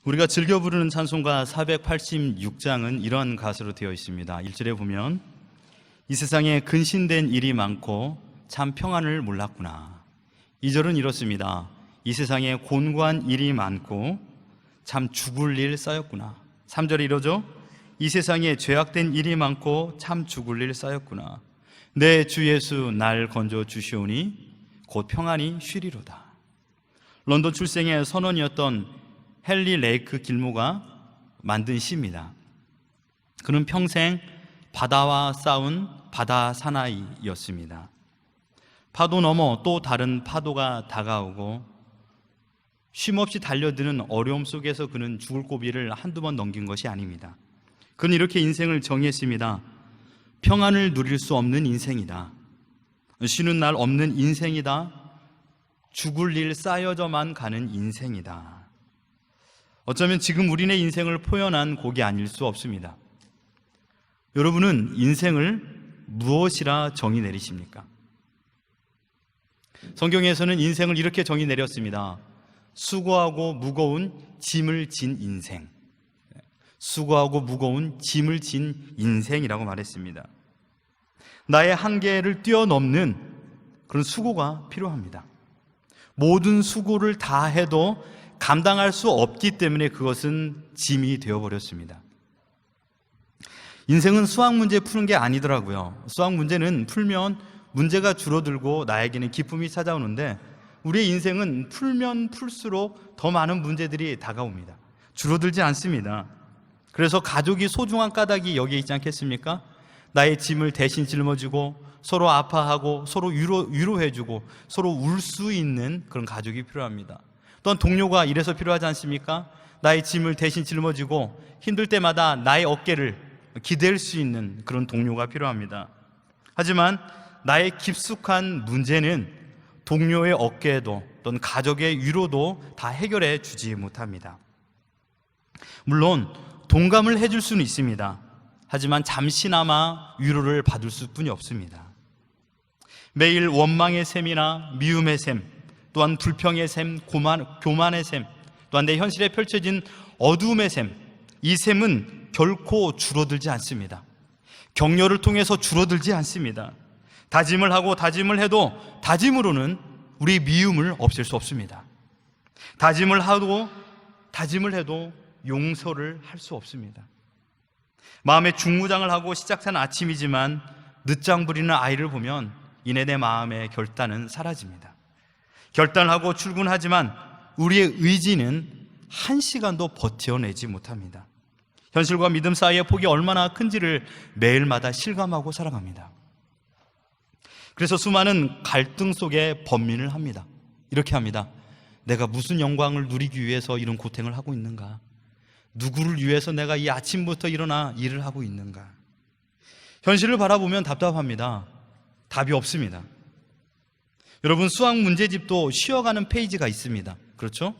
우리가 즐겨 부르는 찬송가 486장은 이런 가사로 되어 있습니다. 1절에 보면 이 세상에 근신된 일이 많고 참 평안을 몰랐구나. 2절은 이렇습니다. 이 세상에 곤고한 일이 많고 참 죽을 일 쌓였구나. 3절에 이러죠. 이 세상에 죄악된 일이 많고 참 죽을 일 쌓였구나. 내 주 예수 날 건져 주시오니 곧 평안히 쉬리로다. 런던 출생의 선원이었던 헨리 레이크 길모가 만든 시입니다. 그는 평생 바다와 싸운 바다 사나이였습니다. 파도 넘어 또 다른 파도가 다가오고 쉼없이 달려드는 어려움 속에서 그는 죽을 고비를 한두 번 넘긴 것이 아닙니다. 그는 이렇게 인생을 정의했습니다. 평안을 누릴 수 없는 인생이다. 쉬는 날 없는 인생이다. 죽을 일 쌓여져만 가는 인생이다. 어쩌면 지금 우리네 인생을 표현한 곡이 아닐 수 없습니다. 여러분은 인생을 무엇이라 정의 내리십니까? 성경에서는 인생을 이렇게 정의 내렸습니다. 수고하고 무거운 짐을 진 인생. 수고하고 무거운 짐을 진 인생이라고 말했습니다. 나의 한계를 뛰어넘는 그런 수고가 필요합니다. 모든 수고를 다 해도 감당할 수 없기 때문에 그것은 짐이 되어버렸습니다. 인생은 수학 문제 푸는 게 아니더라고요. 수학 문제는 풀면 문제가 줄어들고 나에게는 기쁨이 찾아오는데 우리의 인생은 풀면 풀수록 더 많은 문제들이 다가옵니다. 줄어들지 않습니다. 그래서 가족이 소중한 까닭이 여기에 있지 않겠습니까? 나의 짐을 대신 짊어지고 서로 아파하고 서로 위로해주고 서로 울 수 있는 그런 가족이 필요합니다. 또한 동료가 이래서 필요하지 않습니까? 나의 짐을 대신 짊어지고 힘들 때마다 나의 어깨를 기댈 수 있는 그런 동료가 필요합니다. 하지만 나의 깊숙한 문제는 동료의 어깨에도 또는 가족의 위로도 다 해결해 주지 못합니다. 물론 동감을 해줄 수는 있습니다. 하지만 잠시나마 위로를 받을 수뿐이 없습니다. 매일 원망의 셈이나 미움의 셈, 또한 불평의 셈, 교만의 셈, 또한 내 현실에 펼쳐진 어두움의 셈, 이 셈은 결코 줄어들지 않습니다. 격려를 통해서 줄어들지 않습니다. 다짐을 하고 다짐을 해도 다짐으로는 우리 미움을 없앨 수 없습니다. 다짐을 해도 용서를 할 수 없습니다. 마음에 중무장을 하고 시작한 아침이지만 늦장 부리는 아이를 보면 이내 내 마음의 결단은 사라집니다. 결단하고 출근하지만 우리의 의지는 한 시간도 버텨내지 못합니다. 현실과 믿음 사이의 폭이 얼마나 큰지를 매일마다 실감하고 살아갑니다. 그래서 수많은 갈등 속에 번민을 합니다. 이렇게 합니다. 내가 무슨 영광을 누리기 위해서 이런 고생을 하고 있는가? 누구를 위해서 내가 이 아침부터 일어나 일을 하고 있는가? 현실을 바라보면 답답합니다. 답이 없습니다. 여러분, 수학 문제집도 쉬어가는 페이지가 있습니다. 그렇죠?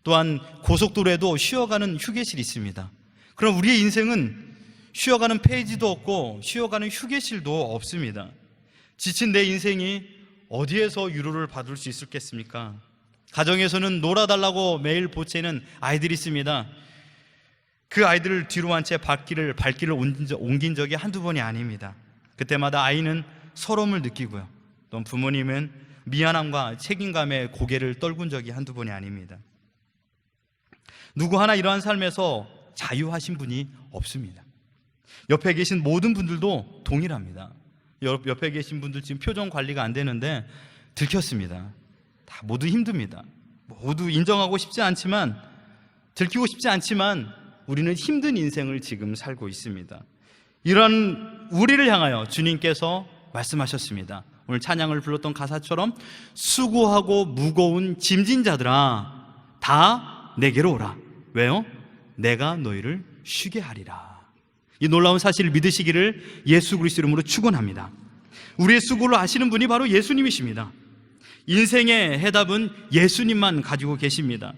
또한 고속도로에도 쉬어가는 휴게실이 있습니다. 그럼 우리의 인생은 쉬어가는 페이지도 없고 쉬어가는 휴게실도 없습니다. 지친 내 인생이 어디에서 위로를 받을 수 있겠습니까? 가정에서는 놀아달라고 매일 보채는 아이들이 있습니다. 그 아이들을 뒤로 한 채 발길을 옮긴 적이 한두 번이 아닙니다. 그때마다 아이는 서러움을 느끼고요. 또 부모님은 미안함과 책임감에 고개를 떨군 적이 한두 번이 아닙니다. 누구 하나 이러한 삶에서 자유하신 분이 없습니다. 옆에 계신 모든 분들도 동일합니다. 옆에 계신 분들 지금 표정 관리가 안 되는데 들켰습니다. 다 모두 힘듭니다. 모두 인정하고 싶지 않지만, 들키고 싶지 않지만 우리는 힘든 인생을 지금 살고 있습니다. 이런 우리를 향하여 주님께서 말씀하셨습니다. 오늘 찬양을 불렀던 가사처럼 수고하고 무거운 짐진 자들아 다 내게로 오라. 왜요? 내가 너희를 쉬게 하리라. 이 놀라운 사실을 믿으시기를 예수 그리스도 이름으로 축원합니다. 우리의 수고를 아시는 분이 바로 예수님이십니다. 인생의 해답은 예수님만 가지고 계십니다.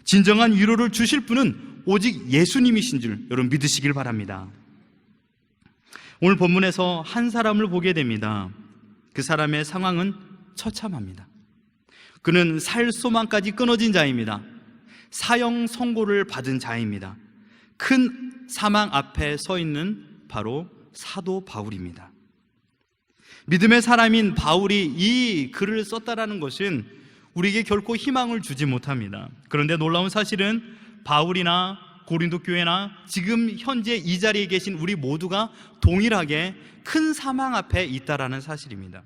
진정한 위로를 주실 분은 오직 예수님이신 줄 여러분 믿으시길 바랍니다. 오늘 본문에서 한 사람을 보게 됩니다. 그 사람의 상황은 처참합니다. 그는 살 소망까지 끊어진 자입니다. 사형 선고를 받은 자입니다. 큰 사망 앞에 서 있는 바로 사도 바울입니다. 믿음의 사람인 바울이 이 글을 썼다라는 것은 우리에게 결코 희망을 주지 못합니다. 그런데 놀라운 사실은 바울이나 고린도 교회나 지금 현재 이 자리에 계신 우리 모두가 동일하게 큰 사망 앞에 있다라는 사실입니다.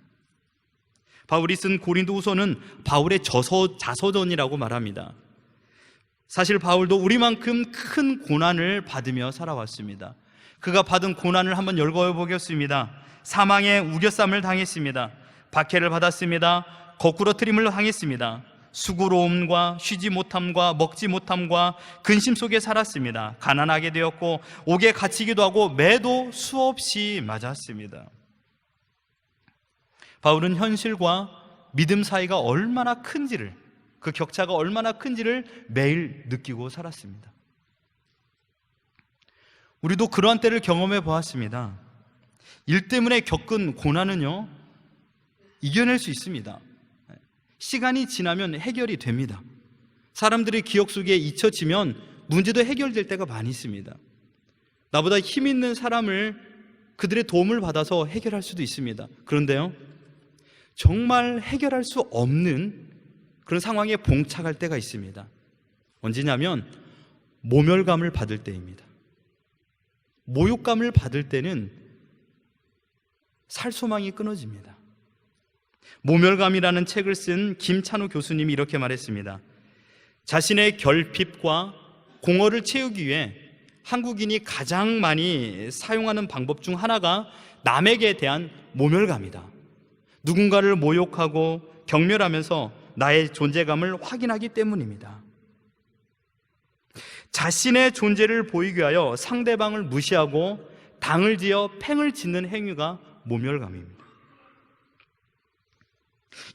바울이 쓴 고린도후서는 바울의 자서전이라고 말합니다. 사실 바울도 우리만큼 큰 고난을 받으며 살아왔습니다. 그가 받은 고난을 한번 읽어보겠습니다. 사망의 우겨쌈을 당했습니다. 박해를 받았습니다. 거꾸러뜨림을 당했습니다. 수고로움과 쉬지 못함과 먹지 못함과 근심 속에 살았습니다. 가난하게 되었고 옥에 갇히기도 하고 매도 수없이 맞았습니다. 바울은 현실과 믿음 사이가 얼마나 큰지를, 그 격차가 얼마나 큰지를 매일 느끼고 살았습니다. 우리도 그러한 때를 경험해 보았습니다. 일 때문에 겪은 고난은요, 이겨낼 수 있습니다. 시간이 지나면 해결이 됩니다. 사람들의 기억 속에 잊혀지면 문제도 해결될 때가 많이 있습니다. 나보다 힘 있는 사람을, 그들의 도움을 받아서 해결할 수도 있습니다. 그런데요, 정말 해결할 수 없는 그런 상황에 봉착할 때가 있습니다. 언제냐면 모멸감을 받을 때입니다. 모욕감을 받을 때는 살 소망이 끊어집니다. 모멸감이라는 책을 쓴 김찬우 교수님이 이렇게 말했습니다. 자신의 결핍과 공허를 채우기 위해 한국인이 가장 많이 사용하는 방법 중 하나가 남에게 대한 모멸감이다. 누군가를 모욕하고 경멸하면서 나의 존재감을 확인하기 때문입니다. 자신의 존재를 보이기 위하여 상대방을 무시하고 당을 지어 팽을 짓는 행위가 모멸감입니다.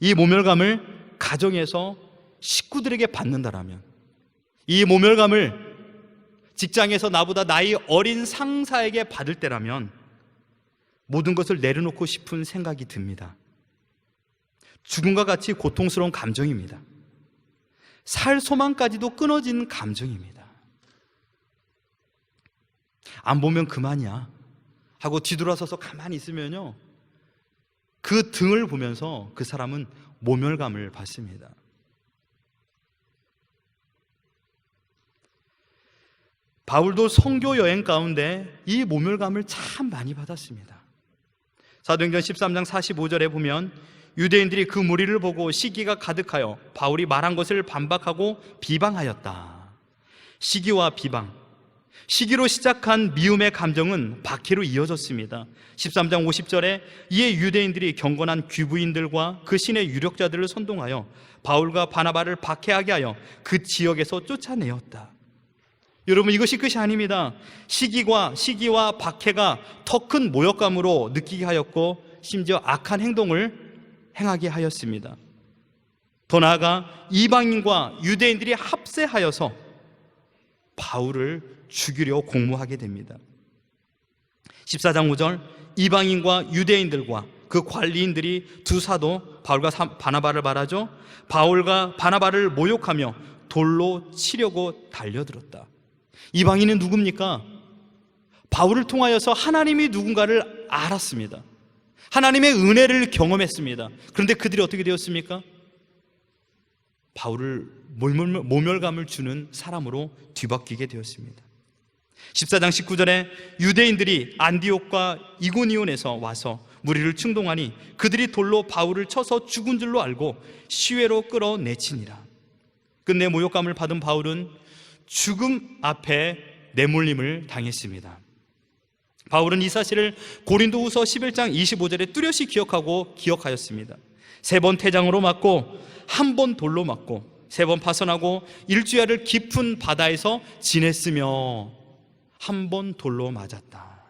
이 모멸감을 가정에서 식구들에게 받는다라면, 이 모멸감을 직장에서 나보다 나이 어린 상사에게 받을 때라면 모든 것을 내려놓고 싶은 생각이 듭니다. 죽음과 같이 고통스러운 감정입니다. 살 소망까지도 끊어진 감정입니다. 안 보면 그만이야 하고 뒤돌아서서 가만히 있으면요, 그 등을 보면서 그 사람은 모멸감을 받습니다. 바울도 선교 여행 가운데 이 모멸감을 참 많이 받았습니다. 사도행전 13장 45절에 보면 유대인들이 그 무리를 보고 시기가 가득하여 바울이 말한 것을 반박하고 비방하였다. 시기와 비방, 시기로 시작한 미움의 감정은 박해로 이어졌습니다. 13장 50절에 이에 유대인들이 경건한 귀부인들과 그 신의 유력자들을 선동하여 바울과 바나바를 박해하게 하여 그 지역에서 쫓아내었다. 여러분, 이것이 끝이 아닙니다. 시기와 박해가 더 큰 모욕감으로 느끼게 하였고 심지어 악한 행동을 행하게 하였습니다. 더 나아가 이방인과 유대인들이 합세하여서 바울을 죽이려 공모하게 됩니다. 14장 5절, 이방인과 유대인들과 그 관리인들이 두 사도 바울과 바나바를 말하죠. 바울과 바나바를 모욕하며 돌로 치려고 달려들었다. 이방인은 누굽니까? 바울을 통하여서 하나님이 누군가를 알았습니다. 하나님의 은혜를 경험했습니다. 그런데 그들이 어떻게 되었습니까? 바울을 모멸감을 주는 사람으로 뒤바뀌게 되었습니다. 14장 19절에 유대인들이 안디옥과 이고니온에서 와서 무리를 충동하니 그들이 돌로 바울을 쳐서 죽은 줄로 알고 시외로 끌어내치니라. 끝내 모욕감을 받은 바울은 죽음 앞에 내몰림을 당했습니다. 바울은 이 사실을 고린도후서 11장 25절에 뚜렷이 기억하였습니다. 3번 태장으로 맞고 1번 돌로 맞고 3번 파선하고 일주야를 깊은 바다에서 지냈으며 1번 돌로 맞았다.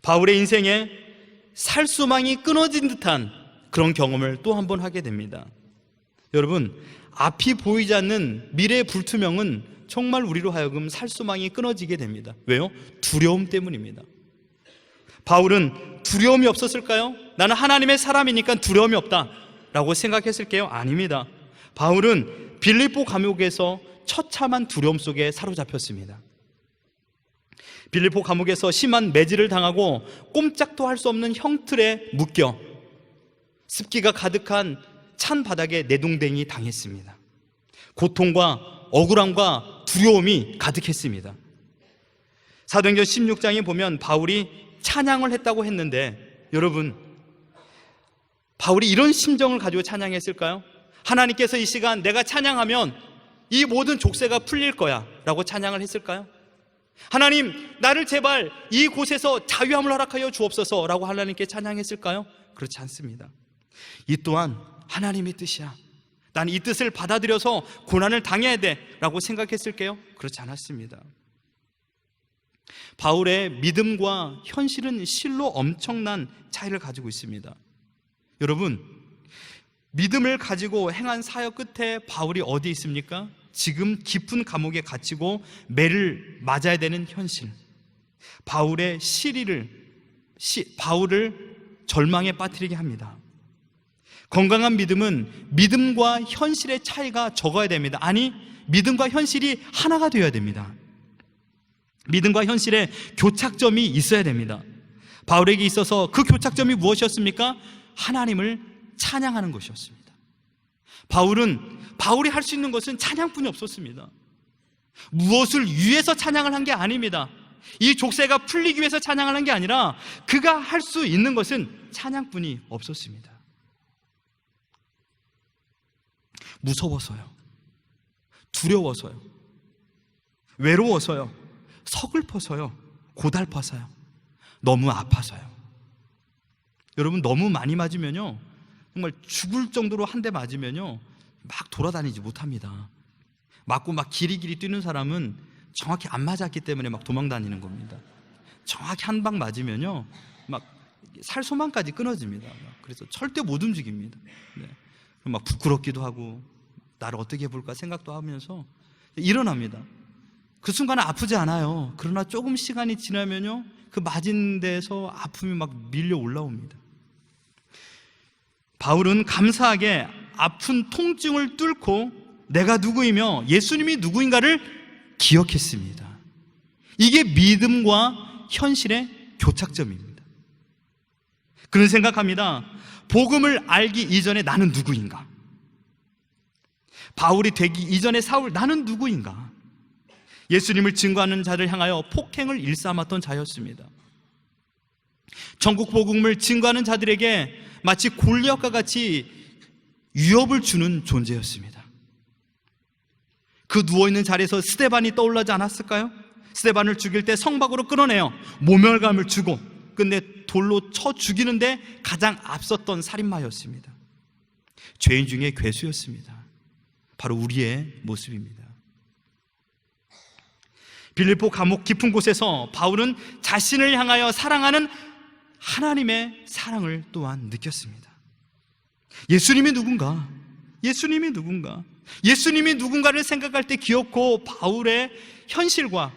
바울의 인생에 살수망이 끊어진 듯한 그런 경험을 또 한 번 하게 됩니다. 여러분, 앞이 보이지 않는 미래의 불투명은 정말 우리로 하여금 살수망이 끊어지게 됩니다. 왜요? 두려움 때문입니다. 바울은 두려움이 없었을까요? 나는 하나님의 사람이니까 두려움이 없다 라고 생각했을까요? 아닙니다. 바울은 빌립보 감옥에서 처참한 두려움 속에 사로잡혔습니다. 빌립보 감옥에서 심한 매질을 당하고 꼼짝도 할 수 없는 형틀에 묶여 습기가 가득한 찬 바닥에 내동댕이 당했습니다. 고통과 억울함과 두려움이 가득했습니다. 사도행전 16장에 보면 바울이 찬양을 했다고 했는데, 여러분, 바울이 이런 심정을 가지고 찬양했을까요? 하나님께서 이 시간 내가 찬양하면 이 모든 족쇄가 풀릴 거야 라고 찬양을 했을까요? 하나님, 나를 제발 이곳에서 자유함을 허락하여 주옵소서 라고 하나님께 찬양했을까요? 그렇지 않습니다. 이 또한 하나님의 뜻이야, 난 이 뜻을 받아들여서 고난을 당해야 돼 라고 생각했을게요? 그렇지 않았습니다. 바울의 믿음과 현실은 실로 엄청난 차이를 가지고 있습니다. 여러분, 믿음을 가지고 행한 사역 끝에 바울이 어디 있습니까? 지금 깊은 감옥에 갇히고 매를 맞아야 되는 현실, 바울의 바울을 절망에 빠뜨리게 합니다. 건강한 믿음은 믿음과 현실의 차이가 적어야 됩니다. 아니, 믿음과 현실이 하나가 되어야 됩니다. 믿음과 현실의 교착점이 있어야 됩니다. 바울에게 있어서 그 교착점이 무엇이었습니까? 하나님을 찬양하는 것이었습니다. 바울이 할 수 있는 것은 찬양뿐이 없었습니다. 무엇을 위해서 찬양을 한 게 아닙니다. 이 족쇄가 풀리기 위해서 찬양을 한 게 아니라 그가 할 수 있는 것은 찬양뿐이 없었습니다. 무서워서요, 두려워서요, 외로워서요, 서글퍼서요, 고달파서요, 너무 아파서요. 여러분, 너무 많이 맞으면요, 정말 죽을 정도로 한 대 맞으면요, 막 돌아다니지 못합니다. 맞고 막 기리기리 뛰는 사람은 정확히 안 맞았기 때문에 막 도망다니는 겁니다. 정확히 한 방 맞으면요, 막 살소망까지 끊어집니다. 그래서 절대 못 움직입니다. 네. 막 부끄럽기도 하고 나를 어떻게 볼까 생각도 하면서 일어납니다. 그 순간은 아프지 않아요. 그러나 조금 시간이 지나면요, 그 맞은 데서 아픔이 막 밀려 올라옵니다. 바울은 감사하게 아픈 통증을 뚫고 내가 누구이며 예수님이 누구인가를 기억했습니다. 이게 믿음과 현실의 교착점입니다. 그런 생각합니다. 복음을 알기 이전에 나는 누구인가? 바울이 되기 이전에 사울, 나는 누구인가? 예수님을 증거하는 자를 향하여 폭행을 일삼았던 자였습니다. 전국 복음을 증거하는 자들에게 마치 골리앗과 같이 위협을 주는 존재였습니다. 그 누워있는 자리에서 스데반이 떠올라지 않았을까요? 스데반을 죽일 때 성박으로 끌어내어 모멸감을 주고 끝내 돌로 쳐 죽이는데 가장 앞섰던 살인마였습니다. 죄인 중에 괴수였습니다. 바로 우리의 모습입니다. 빌립보 감옥 깊은 곳에서 바울은 자신을 향하여 사랑하는 하나님의 사랑을 또한 느꼈습니다. 예수님이 누군가? 예수님이 누군가? 예수님이 누군가를 생각할 때 기어코 바울의 현실과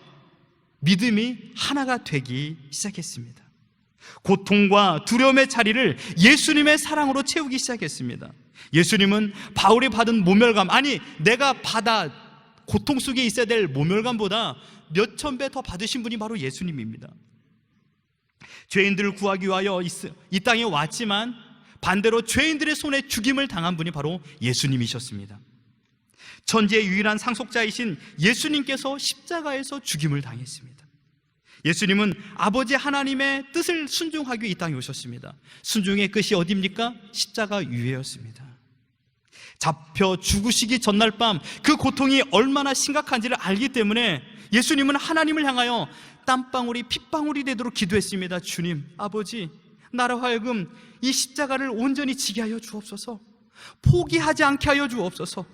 믿음이 하나가 되기 시작했습니다. 고통과 두려움의 자리를 예수님의 사랑으로 채우기 시작했습니다. 예수님은 바울이 받은 모멸감, 아니 내가 받아 고통 속에 있어야 될 모멸감보다 몇천 배 더 받으신 분이 바로 예수님입니다. 죄인들을 구하기 위하여 이 땅에 왔지만 반대로 죄인들의 손에 죽임을 당한 분이 바로 예수님이셨습니다. 천지의 유일한 상속자이신 예수님께서 십자가에서 죽임을 당했습니다. 예수님은 아버지 하나님의 뜻을 순종하기 위해 이 땅에 오셨습니다. 순종의 끝이 어디입니까? 십자가 위에였습니다. 잡혀 죽으시기 전날 밤 그 고통이 얼마나 심각한지를 알기 때문에 예수님은 하나님을 향하여 땀방울이 핏방울이 되도록 기도했습니다. 주님, 아버지, 나로 하여금 이 십자가를 온전히 지게 하여 주옵소서. 포기하지 않게 하여 주옵소서.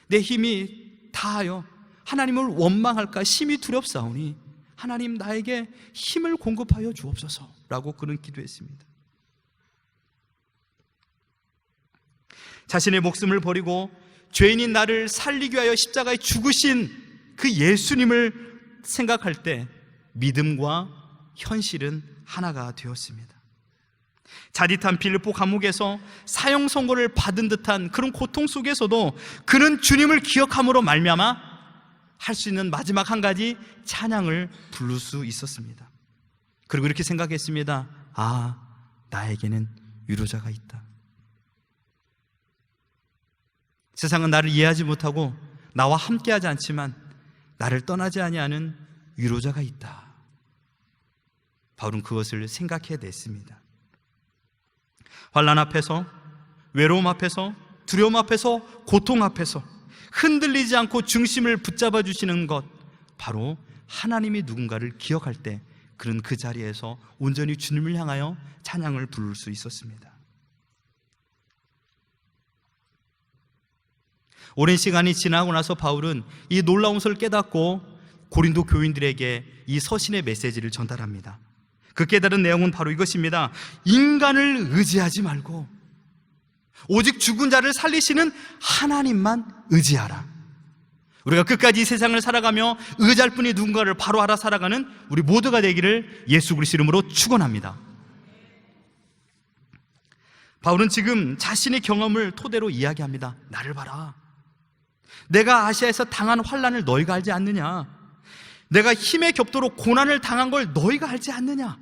내 힘이 다하여 하나님을 원망할까 심히 두렵사오니 하나님 나에게 힘을 공급하여 주옵소서 라고 그는 기도했습니다. 자신의 목숨을 버리고 죄인인 나를 살리기 위하여 십자가에 죽으신 그 예수님을 생각할 때 믿음과 현실은 하나가 되었습니다. 자릿한 빌립보 감옥에서 사형 선고를 받은 듯한 그런 고통 속에서도 그는 주님을 기억함으로 말미암아 할 수 있는 마지막 한 가지 찬양을 부를 수 있었습니다. 그리고 이렇게 생각했습니다. 아, 나에게는 위로자가 있다. 세상은 나를 이해하지 못하고 나와 함께하지 않지만 나를 떠나지 아니하는 위로자가 있다. 바울은 그것을 생각해냈습니다. 환난 앞에서, 외로움 앞에서, 두려움 앞에서, 고통 앞에서 흔들리지 않고 중심을 붙잡아 주시는 것, 바로 하나님이 누군가를 기억할 때 그는 그 자리에서 온전히 주님을 향하여 찬양을 부를 수 있었습니다. 오랜 시간이 지나고 나서 바울은 이 놀라운 것을 깨닫고 고린도 교인들에게 이 서신의 메시지를 전달합니다. 그 깨달은 내용은 바로 이것입니다. 인간을 의지하지 말고 오직 죽은 자를 살리시는 하나님만 의지하라. 우리가 끝까지 이 세상을 살아가며 의지할 분이 누군가를 바로 알아 살아가는 우리 모두가 되기를 예수 그리스도 이름으로 축원합니다. 바울은 지금 자신의 경험을 토대로 이야기합니다. 나를 봐라. 내가 아시아에서 당한 환난을 너희가 알지 않느냐? 내가 힘에 겹도록 고난을 당한 걸 너희가 알지 않느냐?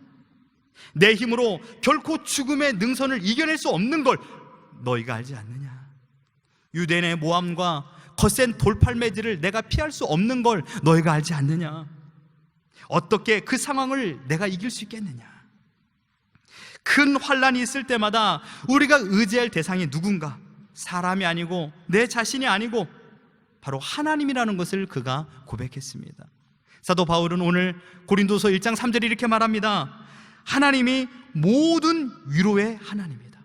내 힘으로 결코 죽음의 능선을 이겨낼 수 없는 걸 너희가 알지 않느냐? 유대인의 모함과 거센 돌팔매질을 내가 피할 수 없는 걸 너희가 알지 않느냐? 어떻게 그 상황을 내가 이길 수 있겠느냐? 큰 환난이 있을 때마다 우리가 의지할 대상이 누군가? 사람이 아니고 내 자신이 아니고 바로 하나님이라는 것을 그가 고백했습니다. 사도 바울은 오늘 고린도서 1장 3절에 이렇게 말합니다. 하나님이 모든 위로의 하나님이다.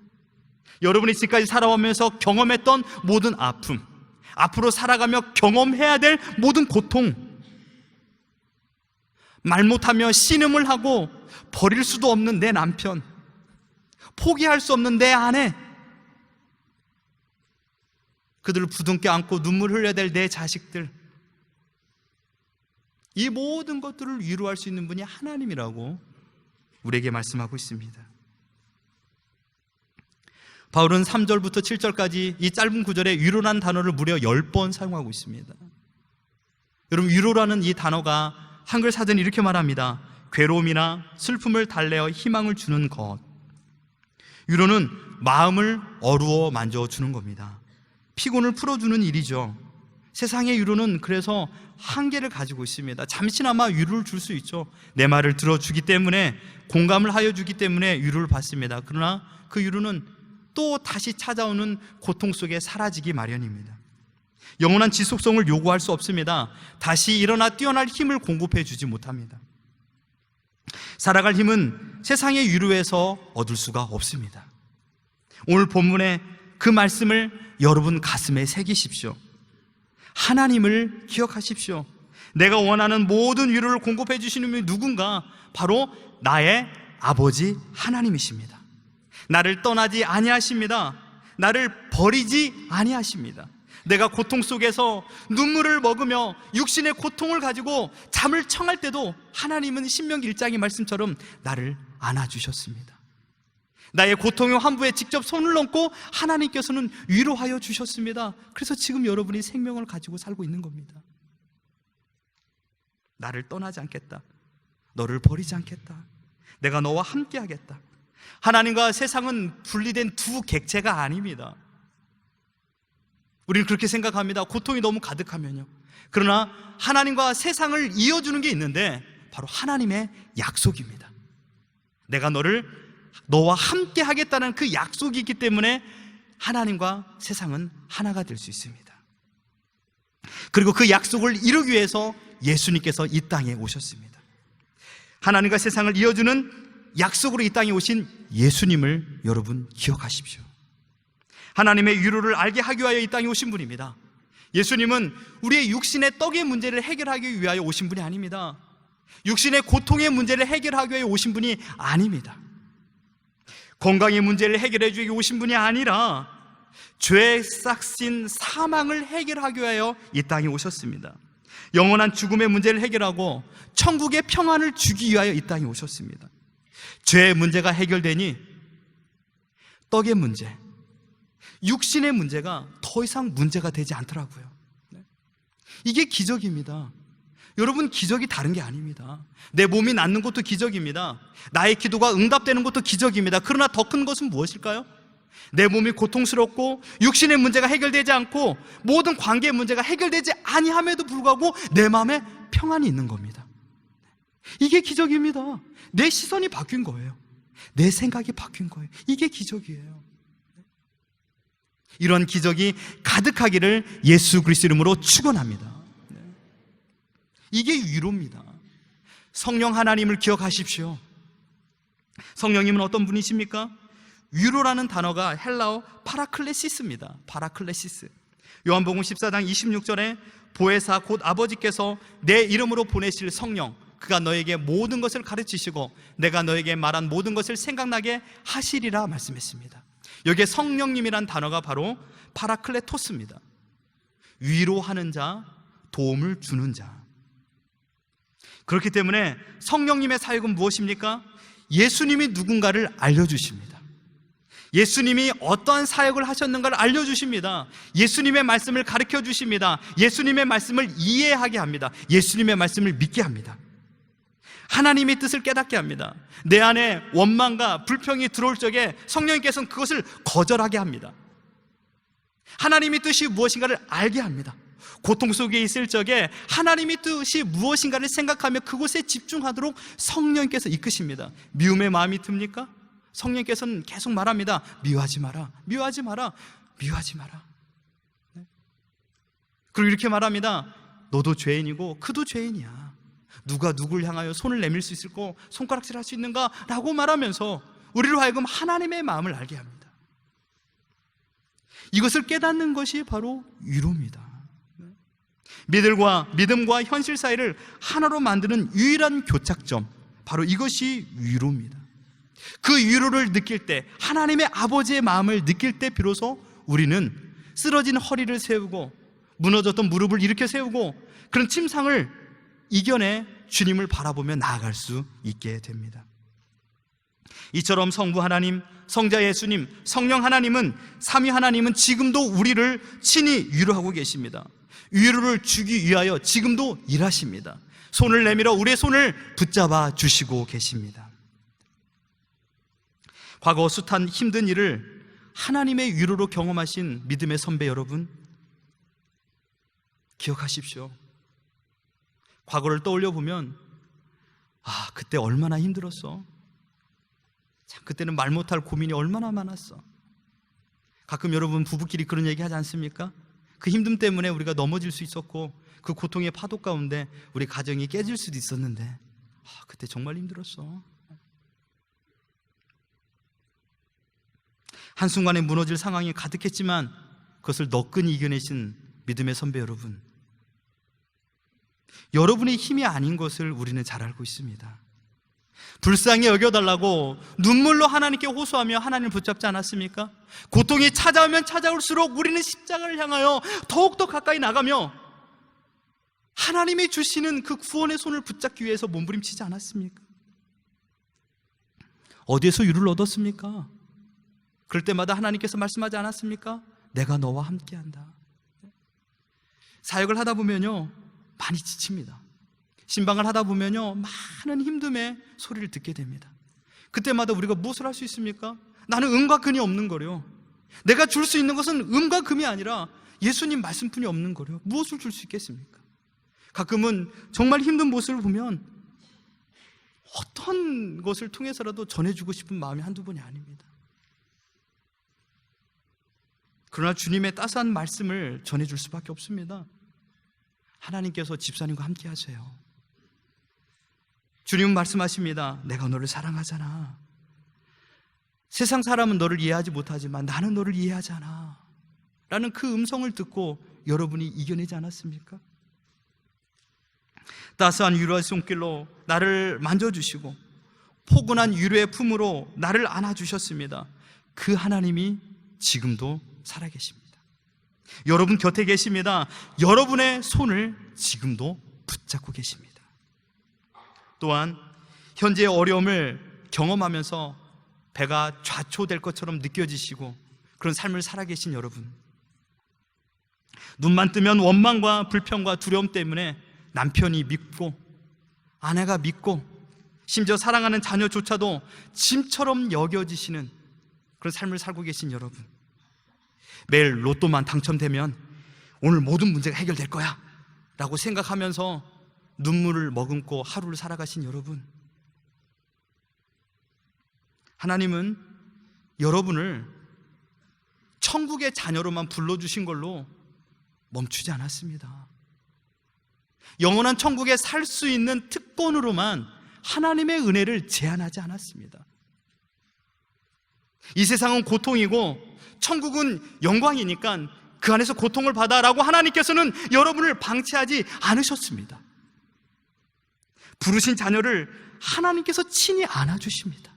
여러분이 지금까지 살아오면서 경험했던 모든 아픔, 앞으로 살아가며 경험해야 될 모든 고통, 말 못하며 신음을 하고 버릴 수도 없는 내 남편, 포기할 수 없는 내 아내, 그들을 부둥켜 안고 눈물 흘려야 될 내 자식들, 이 모든 것들을 위로할 수 있는 분이 하나님이라고 우리에게 말씀하고 있습니다. 바울은 3절부터 7절까지 이 짧은 구절에 위로라는 단어를 무려 10번 사용하고 있습니다. 여러분, 위로라는 이 단어가 한글 사전이 이렇게 말합니다. 괴로움이나 슬픔을 달래어 희망을 주는 것. 위로는 마음을 어루어 만져주는 겁니다. 피곤을 풀어주는 일이죠. 세상의 위로는 그래서 한계를 가지고 있습니다. 잠시나마 위로를 줄 수 있죠. 내 말을 들어주기 때문에, 공감을 하여 주기 때문에 위로를 받습니다. 그러나 그 위로는 또 다시 찾아오는 고통 속에 사라지기 마련입니다. 영원한 지속성을 요구할 수 없습니다. 다시 일어나 뛰어날 힘을 공급해 주지 못합니다. 살아갈 힘은 세상의 위로에서 얻을 수가 없습니다. 오늘 본문의 그 말씀을 여러분 가슴에 새기십시오. 하나님을 기억하십시오. 내가 원하는 모든 위로를 공급해 주시는 분이 누군가? 바로 나의 아버지 하나님이십니다. 나를 떠나지 아니하십니다. 나를 버리지 아니하십니다. 내가 고통 속에서 눈물을 먹으며 육신의 고통을 가지고 잠을 청할 때도 하나님은 신명기 1장의 말씀처럼 나를 안아주셨습니다. 나의 고통의 환부에 직접 손을 얹고 하나님께서는 위로하여 주셨습니다. 그래서 지금 여러분이 생명을 가지고 살고 있는 겁니다. 나를 떠나지 않겠다. 너를 버리지 않겠다. 내가 너와 함께 하겠다. 하나님과 세상은 분리된 두 객체가 아닙니다. 우리는 그렇게 생각합니다. 고통이 너무 가득하면요. 그러나 하나님과 세상을 이어주는 게 있는데 바로 하나님의 약속입니다. 내가 너와 함께 하겠다는 그 약속이 있기 때문에 하나님과 세상은 하나가 될 수 있습니다. 그리고 그 약속을 이루기 위해서 예수님께서 이 땅에 오셨습니다. 하나님과 세상을 이어주는 약속으로 이 땅에 오신 예수님을 여러분 기억하십시오. 하나님의 위로를 알게 하기 위하여 이 땅에 오신 분입니다. 예수님은 우리의 육신의 떡의 문제를 해결하기 위하여 오신 분이 아닙니다. 육신의 고통의 문제를 해결하기 위하여 오신 분이 아닙니다. 건강의 문제를 해결해 주기 위해 오신 분이 아니라 죄의 싹신 사망을 해결하기 위하여 이 땅에 오셨습니다. 영원한 죽음의 문제를 해결하고 천국의 평안을 주기 위하여 이 땅에 오셨습니다. 죄의 문제가 해결되니 떡의 문제, 육신의 문제가 더 이상 문제가 되지 않더라고요. 이게 기적입니다. 여러분, 기적이 다른 게 아닙니다. 내 몸이 낫는 것도 기적입니다. 나의 기도가 응답되는 것도 기적입니다. 그러나 더 큰 것은 무엇일까요? 내 몸이 고통스럽고 육신의 문제가 해결되지 않고 모든 관계의 문제가 해결되지 아니함에도 불구하고 내 마음에 평안이 있는 겁니다. 이게 기적입니다. 내 시선이 바뀐 거예요. 내 생각이 바뀐 거예요. 이게 기적이에요. 이런 기적이 가득하기를 예수 그리스도 이름으로 축원합니다. 이게 위로입니다. 성령 하나님을 기억하십시오. 성령님은 어떤 분이십니까? 위로라는 단어가 헬라어 파라클레시스입니다. 파라클레시스. 요한복음 14장 26절에 보혜사 곧 아버지께서 내 이름으로 보내실 성령, 그가 너에게 모든 것을 가르치시고 내가 너에게 말한 모든 것을 생각나게 하시리라 말씀했습니다. 여기에 성령님이란 단어가 바로 파라클레토스입니다. 위로하는 자, 도움을 주는 자. 그렇기 때문에 성령님의 사역은 무엇입니까? 예수님이 누군가를 알려주십니다. 예수님이 어떠한 사역을 하셨는가를 알려주십니다. 예수님의 말씀을 가르쳐 주십니다. 예수님의 말씀을 이해하게 합니다. 예수님의 말씀을 믿게 합니다. 하나님의 뜻을 깨닫게 합니다. 내 안에 원망과 불평이 들어올 적에 성령님께서는 그것을 거절하게 합니다. 하나님의 뜻이 무엇인가를 알게 합니다. 고통 속에 있을 적에 하나님의 뜻이 무엇인가를 생각하며 그곳에 집중하도록 성령님께서 이끄십니다. 미움의 마음이 듭니까? 성령님께서는 계속 말합니다. 미워하지 마라, 미워하지 마라, 미워하지 마라. 그리고 이렇게 말합니다. 너도 죄인이고 그도 죄인이야. 누가 누구를 향하여 손을 내밀 수 있을까? 손가락질 할 수 있는가? 라고 말하면서 우리로 하여금 하나님의 마음을 알게 합니다. 이것을 깨닫는 것이 바로 위로입니다. 믿음과 현실 사이를 하나로 만드는 유일한 교착점, 바로 이것이 위로입니다. 그 위로를 느낄 때, 하나님의 아버지의 마음을 느낄 때 비로소 우리는 쓰러진 허리를 세우고 무너졌던 무릎을 일으켜 세우고 그런 침상을 이겨내 주님을 바라보며 나아갈 수 있게 됩니다. 이처럼 성부 하나님, 성자 예수님, 성령 하나님은, 삼위 하나님은 지금도 우리를 친히 위로하고 계십니다. 위로를 주기 위하여 지금도 일하십니다. 손을 내밀어 우리의 손을 붙잡아 주시고 계십니다. 과거 숱한 힘든 일을 하나님의 위로로 경험하신 믿음의 선배 여러분, 기억하십시오. 과거를 떠올려 보면 그때 얼마나 힘들었어. 참, 그때는 말 못할 고민이 얼마나 많았어. 가끔 여러분 부부끼리 그런 얘기 하지 않습니까? 그 힘듦 때문에 우리가 넘어질 수 있었고 그 고통의 파도 가운데 우리 가정이 깨질 수도 있었는데 그때 정말 힘들었어. 한순간에 무너질 상황이 가득했지만 그것을 너끈히 이겨내신 믿음의 선배 여러분, 여러분의 힘이 아닌 것을 우리는 잘 알고 있습니다. 불쌍히 여겨달라고 눈물로 하나님께 호소하며 하나님을 붙잡지 않았습니까? 고통이 찾아오면 찾아올수록 우리는 십자가를 향하여 더욱더 가까이 나가며 하나님이 주시는 그 구원의 손을 붙잡기 위해서 몸부림치지 않았습니까? 어디에서 위로를 얻었습니까? 그럴 때마다 하나님께서 말씀하지 않았습니까? 내가 너와 함께한다. 사역을 하다 보면요 많이 지칩니다. 신방을 하다 보면요 많은 힘듦의 소리를 듣게 됩니다. 그때마다 우리가 무엇을 할 수 있습니까? 나는 음과 금이 없는 거요. 내가 줄 수 있는 것은 음과 금이 아니라 예수님 말씀뿐이 없는 거요. 무엇을 줄 수 있겠습니까? 가끔은 정말 힘든 모습을 보면 어떤 것을 통해서라도 전해주고 싶은 마음이 한두 번이 아닙니다. 그러나 주님의 따스한 말씀을 전해줄 수밖에 없습니다. 하나님께서 집사님과 함께 하세요. 주님은 말씀하십니다. 내가 너를 사랑하잖아. 세상 사람은 너를 이해하지 못하지만 나는 너를 이해하잖아 라는 그 음성을 듣고 여러분이 이겨내지 않았습니까? 따스한 위로의 손길로 나를 만져주시고 포근한 위로의 품으로 나를 안아주셨습니다. 그 하나님이 지금도 살아계십니다. 여러분 곁에 계십니다. 여러분의 손을 지금도 붙잡고 계십니다. 또한 현재의 어려움을 경험하면서 배가 좌초될 것처럼 느껴지시고 그런 삶을 살아계신 여러분, 눈만 뜨면 원망과 불평과 두려움 때문에 남편이 믿고 아내가 믿고 심지어 사랑하는 자녀조차도 짐처럼 여겨지시는 그런 삶을 살고 계신 여러분, 매일 로또만 당첨되면 오늘 모든 문제가 해결될 거야 라고 생각하면서 눈물을 머금고 하루를 살아가신 여러분, 하나님은 여러분을 천국의 자녀로만 불러주신 걸로 멈추지 않았습니다. 영원한 천국에 살 수 있는 특권으로만 하나님의 은혜를 제한하지 않았습니다. 이 세상은 고통이고 천국은 영광이니까 그 안에서 고통을 받아라고 하나님께서는 여러분을 방치하지 않으셨습니다. 부르신 자녀를 하나님께서 친히 안아주십니다.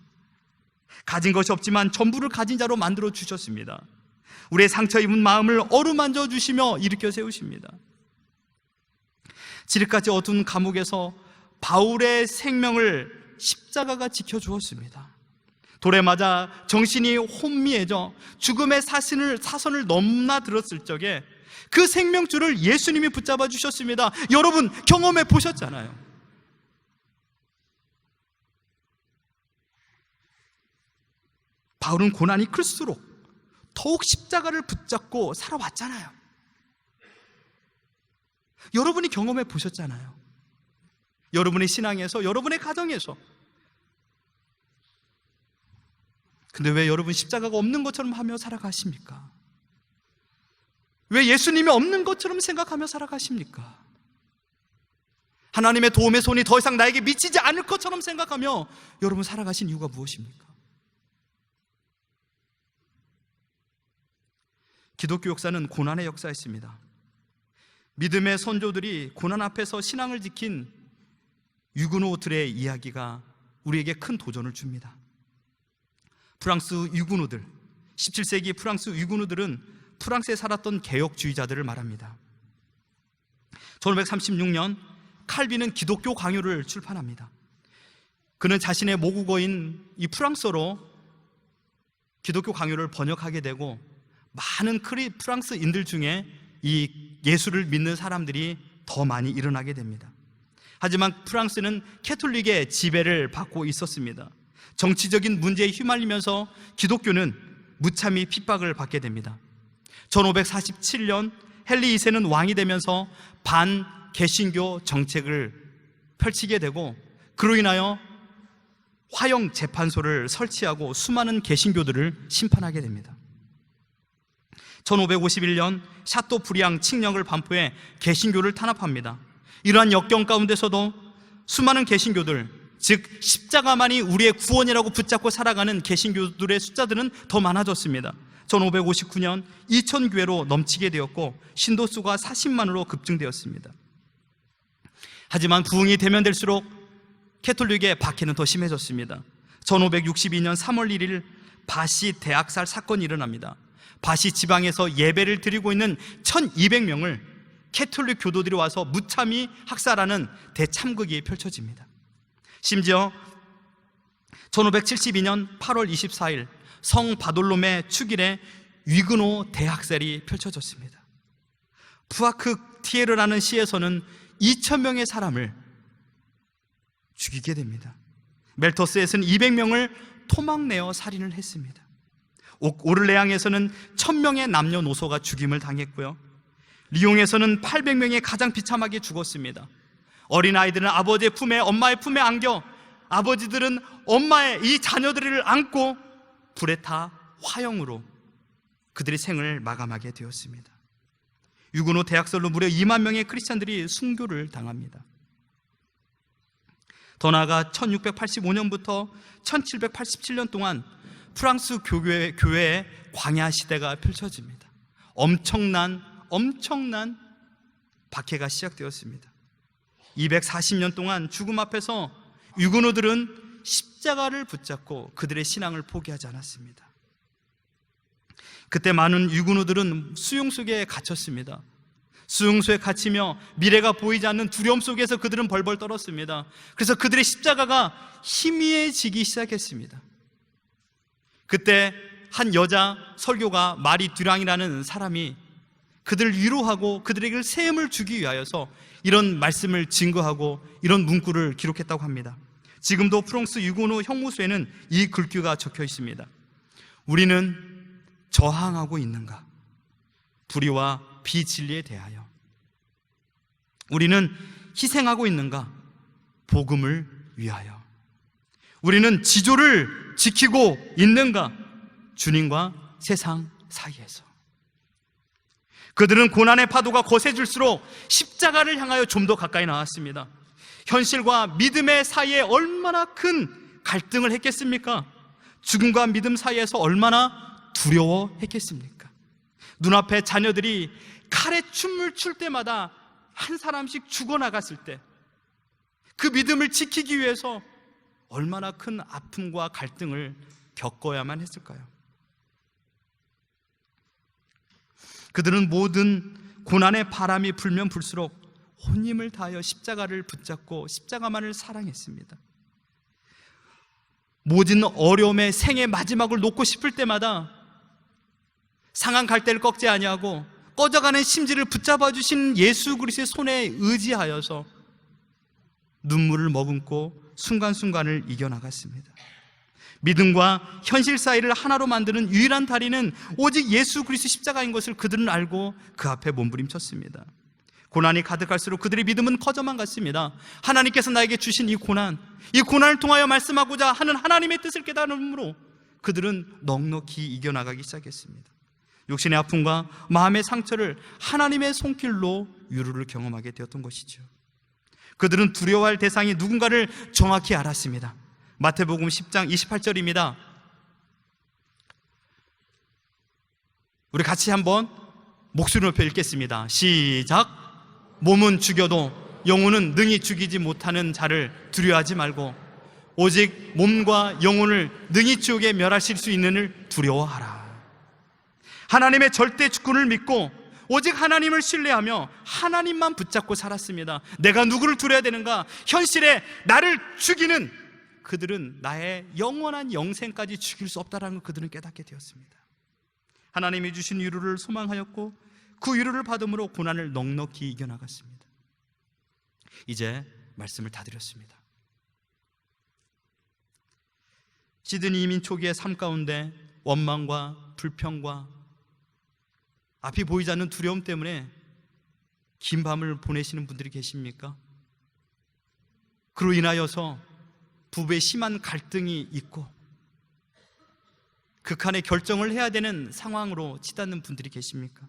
가진 것이 없지만 전부를 가진 자로 만들어 주셨습니다. 우리의 상처 입은 마음을 어루만져 주시며 일으켜 세우십니다. 지름까지 어두운 감옥에서 바울의 생명을 십자가가 지켜주었습니다. 돌에 맞아 정신이 혼미해져 죽음의 사선을 넘나들었을 적에 그 생명줄을 예수님이 붙잡아 주셨습니다. 여러분 경험해 보셨잖아요. 바울은 고난이 클수록 더욱 십자가를 붙잡고 살아왔잖아요. 여러분이 경험해 보셨잖아요. 여러분의 신앙에서, 여러분의 가정에서. 근데 왜 여러분 십자가가 없는 것처럼 하며 살아가십니까? 왜 예수님이 없는 것처럼 생각하며 살아가십니까? 하나님의 도움의 손이 더 이상 나에게 미치지 않을 것처럼 생각하며 여러분 살아가신 이유가 무엇입니까? 기독교 역사는 고난의 역사였습니다. 믿음의 선조들이 고난 앞에서 신앙을 지킨 유그노들의 이야기가 우리에게 큰 도전을 줍니다. 프랑스 유그노들, 17세기 프랑스 유그노들은 프랑스에 살았던 개혁주의자들을 말합니다. 1536년 칼빈은 기독교 강요를 출판합니다. 그는 자신의 모국어인 이 프랑스어로 기독교 강요를 번역하게 되고 많은 프랑스인들 중에 이 예수를 믿는 사람들이 더 많이 일어나게 됩니다. 하지만 프랑스는 캐톨릭의 지배를 받고 있었습니다. 정치적인 문제에 휘말리면서 기독교는 무참히 핍박을 받게 됩니다. 1547년 헨리 2세는 왕이 되면서 반개신교 정책을 펼치게 되고 그로 인하여 화형 재판소를 설치하고 수많은 개신교들을 심판하게 됩니다. 1551년 샤토브리앙 칙령을 반포해 개신교를 탄압합니다. 이러한 역경 가운데서도 수많은 개신교들, 즉 십자가만이 우리의 구원이라고 붙잡고 살아가는 개신교들의 숫자들은 더 많아졌습니다. 1559년 2000교회로 넘치게 되었고 신도수가 40만으로 급증되었습니다. 하지만 부흥이 대면될수록 캐톨릭의 박해는 더 심해졌습니다. 1562년 3월 1일 바시 대학살 사건이 일어납니다. 바시 지방에서 예배를 드리고 있는 1200명을 캐톨릭 교도들이 와서 무참히 학살하는 대참극이 펼쳐집니다. 심지어 1572년 8월 24일 성 바돌롬의 축일에 위그노 대학살이 펼쳐졌습니다. 푸아크 티에르라는 시에서는 2000명의 사람을 죽이게 됩니다. 멜터스에서는 200명을 토막내어 살인을 했습니다. 오르레앙에서는 1000명의 남녀노소가 죽임을 당했고요. 리옹에서는 800명이 가장 비참하게 죽었습니다. 어린아이들은 아버지의 품에, 엄마의 품에 안겨 아버지들은 엄마의 이 자녀들을 안고 불에 타 화형으로 그들의 생을 마감하게 되었습니다. 유그노 대학살로 무려 2만 명의 크리스찬들이 순교를 당합니다. 더 나아가 1685년부터 1787년 동안 프랑스 교회의 광야 시대가 펼쳐집니다. 엄청난 박해가 시작되었습니다. 240년 동안 죽음 앞에서 유그노들은 십자가를 붙잡고 그들의 신앙을 포기하지 않았습니다. 그때 많은 유그노들은 수용 속에 갇혔습니다. 수용소에 갇히며 미래가 보이지 않는 두려움 속에서 그들은 벌벌 떨었습니다. 그래서 그들의 십자가가 희미해지기 시작했습니다. 그때 한 여자 설교가 마리 듀랑이라는 사람이 그들을 위로하고 그들에게 새 힘을 주기 위하여서 이런 말씀을 증거하고 이런 문구를 기록했다고 합니다. 지금도 프랑스 유고노 형무소에는 이 글귀가 적혀 있습니다. 우리는 저항하고 있는가? 불의와 비진리에 대하여. 우리는 희생하고 있는가? 복음을 위하여. 우리는 지조를 지키고 있는가? 주님과 세상 사이에서. 그들은 고난의 파도가 거세질수록 십자가를 향하여 좀 더 가까이 나왔습니다. 현실과 믿음의 사이에 얼마나 큰 갈등을 했겠습니까? 죽음과 믿음 사이에서 얼마나 두려워했겠습니까? 눈앞에 자녀들이 칼에 춤을 출 때마다 한 사람씩 죽어나갔을 때 그 믿음을 지키기 위해서 얼마나 큰 아픔과 갈등을 겪어야만 했을까요? 그들은 모든 고난의 바람이 불면 불수록 온 힘을 다하여 십자가를 붙잡고 십자가만을 사랑했습니다. 모든 어려움의 생의 마지막을 놓고 싶을 때마다 상한 갈대를 꺾지 아니하고 꺼져가는 심지를 붙잡아 주신 예수 그리스도의 손에 의지하여서 눈물을 머금고 순간순간을 이겨나갔습니다. 믿음과 현실 사이를 하나로 만드는 유일한 다리는 오직 예수 그리스도 십자가인 것을 그들은 알고 그 앞에 몸부림쳤습니다. 고난이 가득할수록 그들의 믿음은 커져만 갔습니다. 하나님께서 나에게 주신 이 고난을 통하여 말씀하고자 하는 하나님의 뜻을 깨달음으로 그들은 넉넉히 이겨나가기 시작했습니다. 육신의 아픔과 마음의 상처를 하나님의 손길로 위로를 경험하게 되었던 것이죠. 그들은 두려워할 대상이 누군가를 정확히 알았습니다. 마태복음 10장 28절입니다. 우리 같이 한번 목소리 높여 읽겠습니다. 시작. 몸은 죽여도 영혼은 능히 죽이지 못하는 자를 두려워하지 말고 오직 몸과 영혼을 능히 지옥에 멸하실 수 있는 이를 두려워하라. 하나님의 절대 주권을 믿고 오직 하나님을 신뢰하며 하나님만 붙잡고 살았습니다. 내가 누구를 두려워야 되는가? 현실에 나를 죽이는 그들은 나의 영원한 영생까지 죽일 수 없다는 걸 그들은 깨닫게 되었습니다. 하나님이 주신 위로를 소망하였고 그 위로를 받음으로 고난을 넉넉히 이겨나갔습니다. 이제 말씀을 다 드렸습니다. 시드니 이민 초기의 삶 가운데 원망과 불평과 앞이 보이지 않는 두려움 때문에 긴 밤을 보내시는 분들이 계십니까? 그로 인하여서 부부의 심한 갈등이 있고 극한의 결정을 해야 되는 상황으로 치닫는 분들이 계십니까?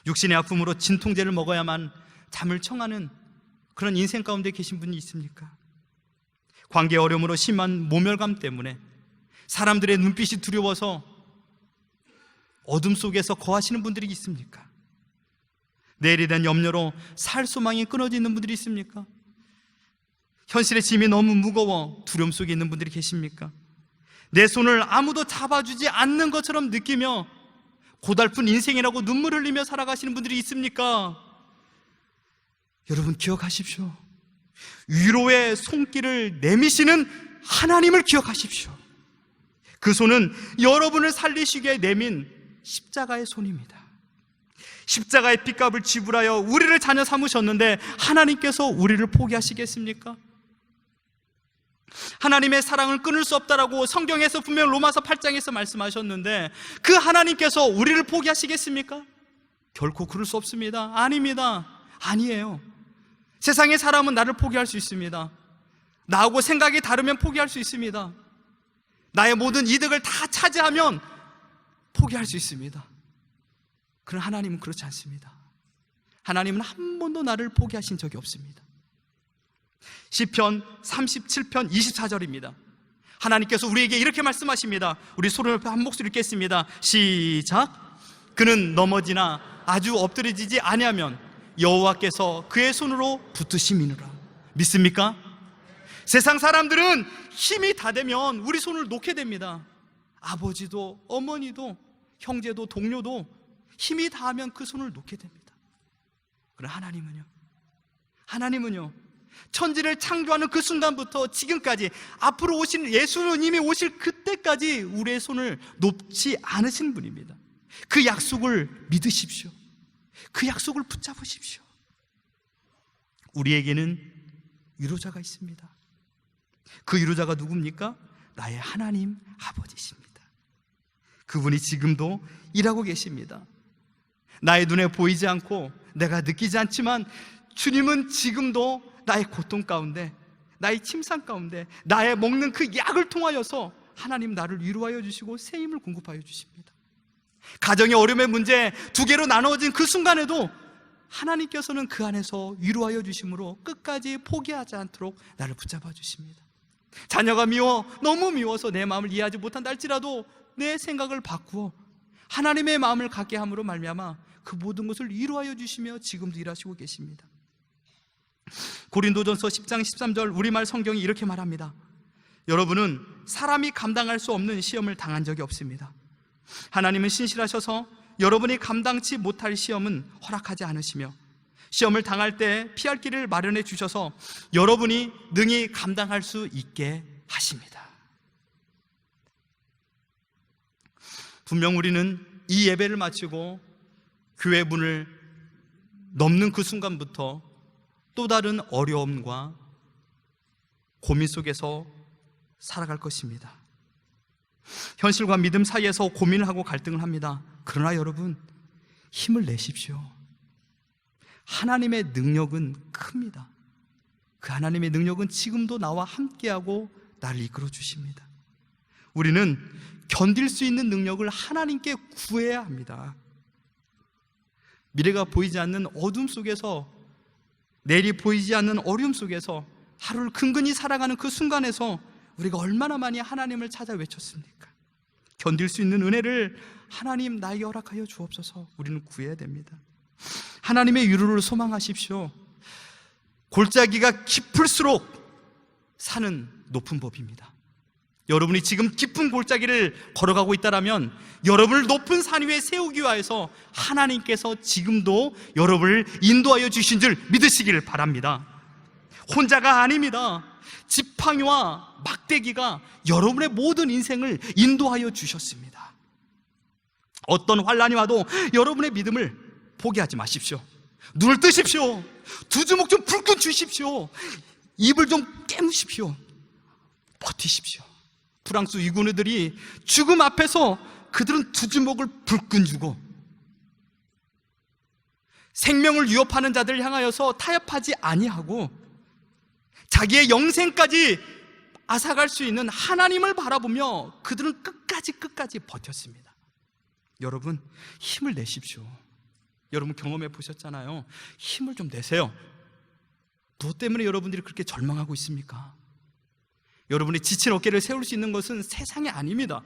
육신의 아픔으로 진통제를 먹어야만 잠을 청하는 그런 인생 가운데 계신 분이 있습니까? 관계 어려움으로 심한 모멸감 때문에 사람들의 눈빛이 두려워서 어둠 속에서 거하시는 분들이 있습니까? 내일에 대한 염려로 살 소망이 끊어져 있는 분들이 있습니까? 현실의 짐이 너무 무거워 두려움 속에 있는 분들이 계십니까? 내 손을 아무도 잡아주지 않는 것처럼 느끼며 고달픈 인생이라고 눈물 흘리며 살아가시는 분들이 있습니까? 여러분 기억하십시오. 위로의 손길을 내미시는 하나님을 기억하십시오. 그 손은 여러분을 살리시기에 내민 십자가의 손입니다. 십자가의 핏값을 지불하여 우리를 자녀 삼으셨는데 하나님께서 우리를 포기하시겠습니까? 하나님의 사랑을 끊을 수 없다라고 성경에서 분명 로마서 8장에서 말씀하셨는데 그 하나님께서 우리를 포기하시겠습니까? 결코 그럴 수 없습니다. 아닙니다. 아니에요. 세상의 사람은 나를 포기할 수 있습니다. 나하고 생각이 다르면 포기할 수 있습니다. 나의 모든 이득을 다 차지하면 포기할 수 있습니다. 그러나 하나님은 그렇지 않습니다. 하나님은 한 번도 나를 포기하신 적이 없습니다. 시편 37편 24절입니다. 하나님께서 우리에게 이렇게 말씀하십니다. 우리 소리 옆에 한 목소리 읽겠습니다. 시작. 그는 넘어지나 아주 엎드려지지 아니하면 여호와께서 그의 손으로 붙드심이니라. 믿습니까? 세상 사람들은 힘이 다 되면 우리 손을 놓게 됩니다. 아버지도 어머니도 형제도 동료도 힘이 다하면 그 손을 놓게 됩니다. 그러나 하나님은요 천지를 창조하는 그 순간부터 지금까지, 앞으로 오신 예수님이 오실 그때까지 우리의 손을 놓지 않으신 분입니다. 그 약속을 믿으십시오. 그 약속을 붙잡으십시오. 우리에게는 위로자가 있습니다. 그 위로자가 누굽니까? 나의 하나님 아버지십니다. 그분이 지금도 일하고 계십니다. 나의 눈에 보이지 않고 내가 느끼지 않지만 주님은 지금도 나의 고통 가운데, 나의 침상 가운데, 나의 먹는 그 약을 통하여서 하나님 나를 위로하여 주시고 새 힘을 공급하여 주십니다. 가정의 어려움의 문제 두 개로 나누어진 그 순간에도 하나님께서는 그 안에서 위로하여 주심으로 끝까지 포기하지 않도록 나를 붙잡아 주십니다. 자녀가 미워, 너무 미워서 내 마음을 이해하지 못한다 할지라도 내 생각을 바꾸어 하나님의 마음을 갖게 함으로 말미암아 그 모든 것을 위로하여 주시며 지금도 일하시고 계십니다. 고린도전서 10장 13절 우리말 성경이 이렇게 말합니다. 여러분은 사람이 감당할 수 없는 시험을 당한 적이 없습니다. 하나님은 신실하셔서 여러분이 감당치 못할 시험은 허락하지 않으시며 시험을 당할 때 피할 길을 마련해 주셔서 여러분이 능히 감당할 수 있게 하십니다. 분명 우리는 이 예배를 마치고 교회 문을 넘는 그 순간부터 또 다른 어려움과 고민 속에서 살아갈 것입니다. 현실과 믿음 사이에서 고민을 하고 갈등을 합니다. 그러나 여러분, 힘을 내십시오. 하나님의 능력은 큽니다. 그 하나님의 능력은 지금도 나와 함께하고 나를 이끌어 주십니다. 우리는 견딜 수 있는 능력을 하나님께 구해야 합니다. 미래가 보이지 않는 어둠 속에서, 내일이 보이지 않는 어려움 속에서 하루를 근근히 살아가는 그 순간에서 우리가 얼마나 많이 하나님을 찾아 외쳤습니까? 견딜 수 있는 은혜를 하나님 나에게 허락하여 주옵소서. 우리는 구해야 됩니다. 하나님의 위로를 소망하십시오. 골짜기가 깊을수록 산은 높은 법입니다. 여러분이 지금 깊은 골짜기를 걸어가고 있다면 여러분을 높은 산 위에 세우기 위해서 하나님께서 지금도 여러분을 인도하여 주신 줄 믿으시길 바랍니다. 혼자가 아닙니다. 지팡이와 막대기가 여러분의 모든 인생을 인도하여 주셨습니다. 어떤 환난이 와도 여러분의 믿음을 포기하지 마십시오. 눈을 뜨십시오. 두 주먹 좀 불끈 주십시오. 입을 좀 깨무십시오. 버티십시오. 프랑스 위군들이 죽음 앞에서 그들은 두 주먹을 불끈 쥐고 생명을 위협하는 자들을 향하여서 타협하지 아니하고 자기의 영생까지 앗아갈 수 있는 하나님을 바라보며 그들은 끝까지 버텼습니다. 여러분, 힘을 내십시오. 여러분 경험해 보셨잖아요. 힘을 좀 내세요. 무엇 때문에 여러분들이 그렇게 절망하고 있습니까? 여러분의 지친 어깨를 세울 수 있는 것은 세상이 아닙니다.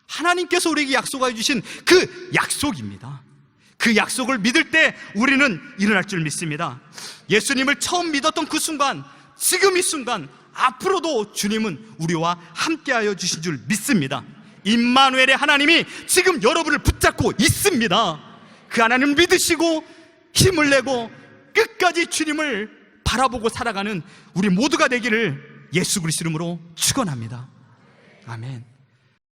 하나님께서 우리에게 약속하여 주신 그 약속입니다. 그 약속을 믿을 때 우리는 일어날 줄 믿습니다. 예수님을 처음 믿었던 그 순간, 지금 이 순간, 앞으로도 주님은 우리와 함께하여 주신 줄 믿습니다. 임마누엘의 하나님이 지금 여러분을 붙잡고 있습니다. 그 하나님을 믿으시고 힘을 내고 끝까지 주님을 바라보고 살아가는 우리 모두가 되기를 예수 그리스도 이름으로 축원합니다. 아멘.